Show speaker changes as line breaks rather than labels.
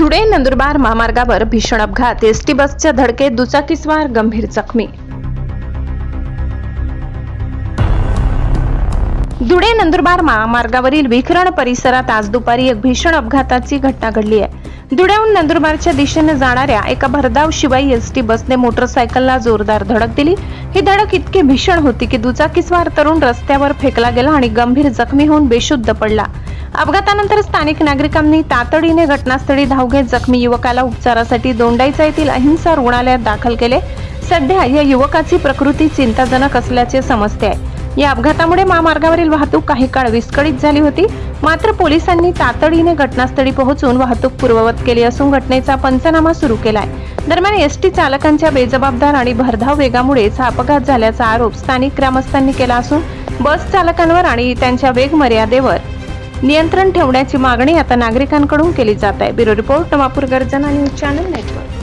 धुळे नंदुरबार महामार्गावर भीषण अपघात. एसटी बसच्या धडकेत दुचाकीस्वार गंभीर जखमी. धुळे नंदुरबार महामार्गावरील विखरण परिसरात आज दुपारी एक भीषण अपघाताची घटना घडली आहे. धुळ्याहून नंदुरबारच्या दिशेने जाणाऱ्या एका भरधाव शिवाई एसटी बसने मोटरसायकलला जोरदार धडक दिली. ही धडक इतकी भीषण होती की दुचाकीस्वार तरुण रस्त्यावर फेकला गेला आणि गंभीर जखमी होऊन बेशुद्ध पडला. अपघातानंतर स्थानिक नागरिकांनी तातडीने घटनास्थळी धाव घेत जखमी युवकाला उपचारासाठी दोंडाईचा येथील अहिंसा रुग्णालयात दाखल केले. सध्या या युवकाची प्रकृती चिंताजनक असल्याचे समजते आहे. या अपघातामुळे महामार्गावरील वाहतूक काही काळ विस्कळीत झाली होती. मात्र पोलिसांनी तातडीने घटनास्थळी पोहोचून वाहतूक पूर्ववत केली असून घटनेचा पंचनामा सुरू केलाय. दरम्यान एसटी चालकांच्या बेजबाबदार आणि भरधाव वेगामुळेच हा अपघात झाल्याचा आरोप स्थानिक ग्रामस्थांनी केला असून बस चालकांवर आणि त्यांच्या वेग मर्यादेवर नियंत्रण ठेवण्याची मागणी आता नागरिकांकडून केली जात आहे. ब्युरो रिपोर्ट नवापूर गर्जना न्यूज चॅनल नेटवर्क.